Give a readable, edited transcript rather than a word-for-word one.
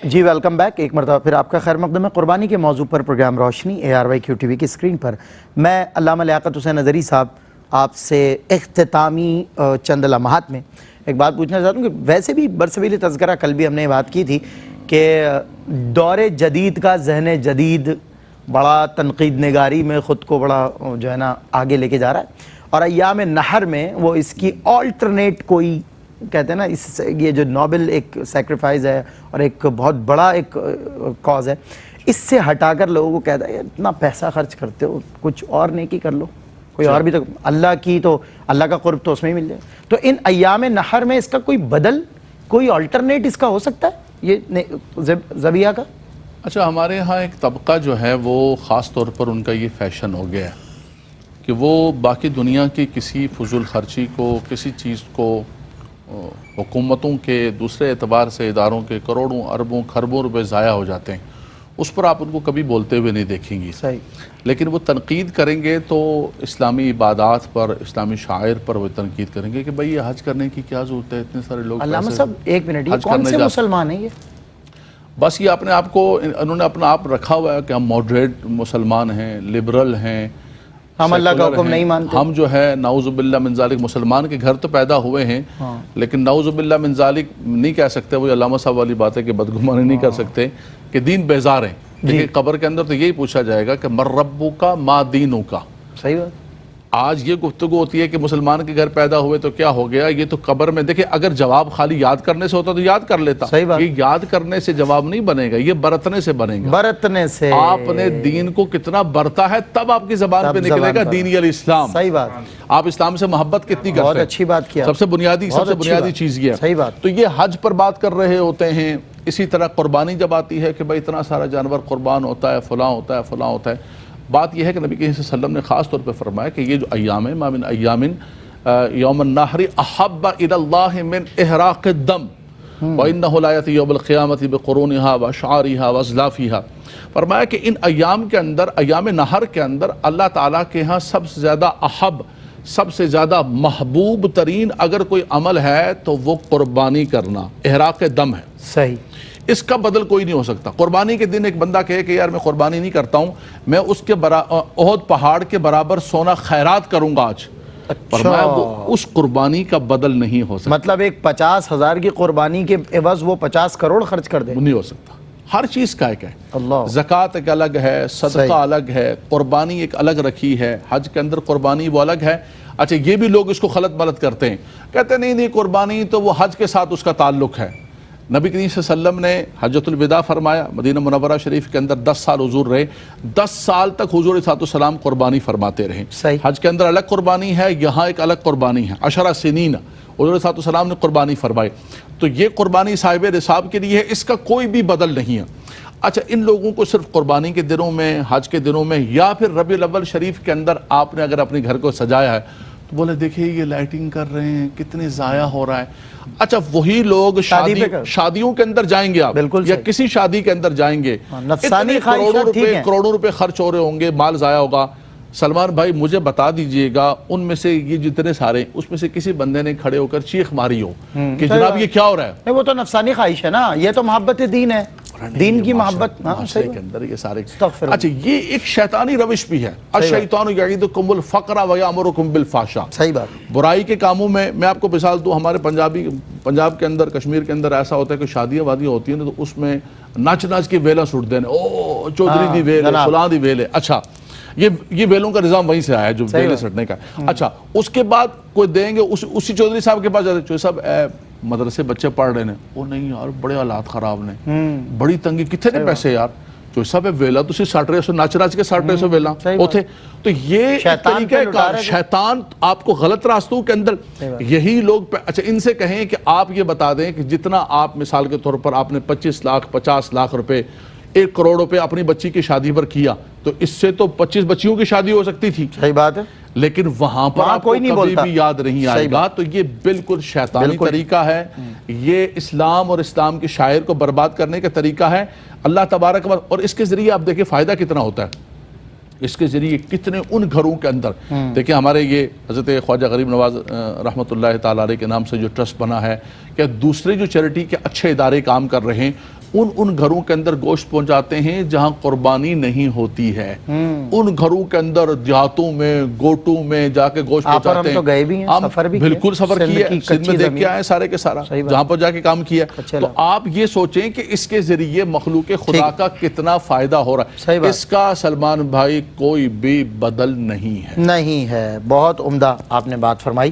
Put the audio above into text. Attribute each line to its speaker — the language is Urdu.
Speaker 1: جی ویلکم بیک، ایک مرتبہ پھر آپ کا خیر مقدم ہے قربانی کے موضوع پر پروگرام روشنی ARYQ TV کی اسکرین پر میں علامہ لیاقت حسین اظہری صاحب آپ سے اختتامی چند لمحات میں ایک بات پوچھنا چاہتا ہوں کہ ویسے بھی برسبیل تذکرہ کل بھی ہم نے بات کی تھی کہ دور جدید کا ذہن جدید بڑا تنقید نگاری میں خود کو بڑا جو ہے نا آگے لے کے جا رہا ہے، اور ایام نحر میں وہ اس کی آلٹرنیٹ کوئی کہتے ہیں نا، اس یہ جو نوبل ایک سیکریفائز ہے اور ایک بہت بڑا ایک کاز ہے، اس سے ہٹا کر لوگوں کو کہتا ہے اتنا پیسہ خرچ کرتے ہو کچھ اور نیکی کر لو، کوئی اور بھی تو اللہ کی تو اللہ کا قرب تو اس میں ہی مل جائے۔ تو ان ایام نحر میں اس کا کوئی بدل، کوئی آلٹرنیٹ اس کا ہو سکتا ہے یہ ذبیحہ کا؟
Speaker 2: اچھا، ہمارے ہاں ایک طبقہ جو ہے وہ خاص طور پر ان کا یہ فیشن ہو گیا ہے کہ وہ باقی دنیا کی کسی فضول خرچی کو، کسی چیز کو، حکومتوں کے دوسرے اعتبار سے اداروں کے کروڑوں اربوں خربوں روپے ضائع ہو جاتے ہیں، اس پر آپ ان کو کبھی بولتے ہوئے نہیں دیکھیں گی۔
Speaker 1: صحیح۔
Speaker 2: لیکن وہ تنقید کریں گے تو اسلامی عبادات پر، اسلامی شاعر پر وہ تنقید کریں گے کہ بھئی یہ حج کرنے کی کیا ضرورت ہے، اتنے سارے لوگ
Speaker 1: علامہ صاحب ایک منٹ، یہ کون سے مسلمان ہیں یہ؟
Speaker 2: بس یہ اپنے آپ کو انہوں نے اپنا آپ رکھا ہوا ہے کہ ہم ماڈریٹ مسلمان ہیں، لبرل ہیں،
Speaker 1: ہم اللہ کا حکم نہیں مانتے،
Speaker 2: ہم جو ہے نعوذ باللہ من ذالک مسلمان کے گھر تو پیدا ہوئے ہیں لیکن نعوذ باللہ من ذالک نہیں کہہ سکتے، وہ علامہ صاحب والی بات ہے کہ بدگمانی نہیں کر سکتے کہ دین بیزار ہیں۔ دیکھیں قبر کے اندر تو یہی پوچھا جائے گا کہ مر ربک ما دینک۔ صحیح بات۔ آج یہ گفتگو ہوتی ہے کہ مسلمان کے گھر پیدا ہوئے تو کیا ہو گیا، یہ تو قبر میں دیکھیں اگر جواب خالی یاد کرنے سے ہوتا تو یاد کر لیتا، یہ یاد کرنے سے جواب نہیں بنے گا، یہ برتنے سے بنے گا۔ برتنے سے آپ نے دین کو کتنا برتا ہے تب آپ کی زبان پہ نکلے گا دینی الاسلام۔ صحیح بات۔ آپ اسلام سے محبت کتنی کرتے ہیں، بہت اچھی بات کیا، سب سے بنیادی چیز یہ ہے۔ صحیح بات۔ تو یہ حج پر بات کر رہے ہوتے ہیں، اسی طرح قربانی جب آتی ہے کہ بھائی اتنا سارا جانور قربان ہوتا ہے، فلاں ہوتا ہے، فلاں ہوتا ہے، بات یہ ہے کہ نبی کریم صلی اللہ علیہ وسلم نے خاص طور پہ فرمایا کہ یہ جو ایام ہے، ما من ایام یوم النحر احب الی اللہ من احراق الدم وانہ لا یأتی یوم القیامۃ بقرونها واشعارها واظلافها۔ فرمایا کہ ان ایام کے اندر، ایام نحر کے اندر اللہ تعالیٰ کے ہاں سب سے زیادہ احب، سب سے زیادہ محبوب ترین اگر کوئی عمل ہے تو وہ قربانی کرنا، احراق دم ہے۔ صحیح۔ اس کا بدل کوئی نہیں ہو سکتا۔ قربانی کے دن ایک بندہ کہے کہ یار میں قربانی نہیں کرتا ہوں، میں اس کے احد پہاڑ کے برابر سونا خیرات کروں گا آج، فرمایا وہ اس قربانی کا بدل نہیں ہو سکتا۔ مطلب ایک 50,000 کی قربانی کے عوض وہ 50 کروڑ خرچ کر دے، نہیں ہو سکتا۔ ہر چیز کا ایک ہے، زکوٰۃ ایک الگ ہے، صدقہ الگ ہے، قربانی ایک الگ رکھی ہے، حج کے اندر قربانی وہ الگ ہے۔ اچھا یہ بھی لوگ اس کو غلط ملت کرتے ہیں، کہتے ہیں نہیں قربانی تو وہ حج کے ساتھ اس کا تعلق ہے۔ نبی کریم صلی اللہ علیہ وسلم نے حجۃ الوداع فرمایا، مدینہ منورہ شریف کے اندر 10 سال حضور رہے، 10 سال تک حضور صلی اللہ علیہ وسلم قربانی فرماتے رہے۔ حج کے اندر الگ قربانی ہے، یہاں ایک الگ قربانی ہے، 10 سنین حضور صلی اللہ علیہ وسلم نے قربانی فرمائی، تو یہ قربانی صاحب نصاب کے لیے ہے، اس کا کوئی بھی بدل نہیں ہے۔ اچھا ان لوگوں کو صرف قربانی کے دنوں میں، حج کے دنوں میں، یا پھر ربیع الاول شریف کے اندر آپ نے اگر اپنے گھر کو سجایا ہے تو بولے دیکھیں یہ لائٹنگ کر رہے ہیں، کتنے ضائع ہو رہا ہے۔ اچھا وہی لوگ شادیوں کے اندر جائیں گے آپ، یا کسی شادی کے اندر جائیں گے، اتنے کروڑوں روپے خرچ ہو رہے ہوں گے، مال ضائع ہوگا۔ سلمان بھائی مجھے بتا دیجئے گا ان میں سے یہ جتنے سارے، اس میں سے کسی بندے نے کھڑے ہو کر چیخ ماری ہو کہ جناب یہ کیا ہو رہا ہے؟
Speaker 1: وہ تو نفسانی خواہش ہے نا، یہ تو محبت دین ہے، دین کی محبت
Speaker 2: معاشرے کے اندر یہ سارے۔ اچھا یہ ایک شیطانی روش بھی ہے، الشیطان یعیدکم الفقر ویامرکم بالفحشاء۔ صحیح بات۔ برائی کے کاموں میں آپ کو مثال دوں، ہمارے پنجاب کے اندر، کشمیر کے اندر ایسا ہوتا ہے کہ شادیاں وادیاں ہوتی ہیں تو اس میں ناچ کے ویلا سٹ دینے، او چودھری دی ویل ہے، فلاں دی ویل ہے۔ اچھا یہ ویلوں کا نظام وہیں سے آیا ہے جو ویلے سٹنے کا۔ اچھا اس کے بعد کوئی دیں گے اسی چودھری صاحب کے پاس جاتے، چودھری صاحب مدرسے بچے پڑھ رہے ہیں، وہ نہیں یار بڑے حالات خراب نے، بڑی تنگی، کتنے پیسے یار، جو سب ویلا تو 60 ناچ کے 60 ویلا ہوتے۔ تو یہ طریقہ کار شیطان آپ کو غلط راستوں کے اندر یہی لوگ۔ اچھا ان سے کہیں کہ آپ یہ بتا دیں کہ جتنا آپ مثال کے طور پر آپ نے 25 لاکھ 50 لاکھ روپے 1 کروڑ روپے اپنی بچی کی شادی پر کیا تو اس سے تو 25 بچیوں کی شادی ہو سکتی تھی۔ صحیح بات ہے، لیکن وہاں پر آپ کو کبھی بھی یاد نہیں آئے گا۔ تو یہ بالکل شیطانی طریقہ ہے، یہ اسلام اور اسلام کے شاعر کو برباد کرنے کا طریقہ ہے۔ اللہ تبارک و، اور اس کے ذریعے آپ دیکھیں فائدہ کتنا ہوتا ہے، اس کے ذریعے کتنے ان گھروں کے اندر دیکھیں ہمارے یہ حضرت خواجہ غریب نواز رحمۃ اللہ تعالیٰ علیہ کے نام سے جو ٹرسٹ بنا ہے، کہ دوسرے جو چیریٹی کے اچھے ادارے کام کر رہے ہیں ان گھروں کے اندر گوشت پہنچاتے ہیں جہاں قربانی نہیں ہوتی ہے، ان گھروں کے اندر دیہاتوں میں گوٹوں میں جا کے گوشت پہنچاتے ہیں۔
Speaker 1: تو گئے بھی ہیں، سفر بھی کیا،
Speaker 2: بالکل سفر کیا، سندھ میں دیکھ کے آئے سارے کے سارا، جہاں پر جا کے کام کیا۔ تو آپ یہ سوچیں کہ اس کے ذریعے مخلوق خدا کا کتنا فائدہ ہو رہا ہے، اس کا سلمان بھائی کوئی بھی بدل نہیں ہے۔
Speaker 1: نہیں ہے، بہت عمدہ آپ نے بات فرمائی۔